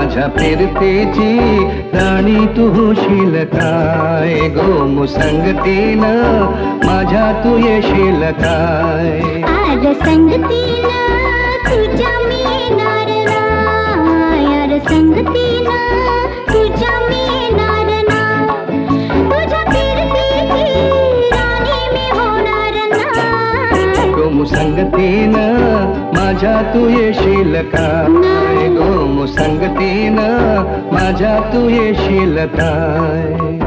माझ्या फिरतेची राणी तू होशील काय गो मुसंगतीनं माझ्या तू येशील काय आज संगतीनं तुझ्या मी येणार ना यार संगतीनं तुझ्या मी येणार ना तुझ्या फिरतेची राणी मी होणार ना गो मुसंगतीनं माझ्या तू येशील काय गो मुसंगतीनं माझ्या तू येशील काय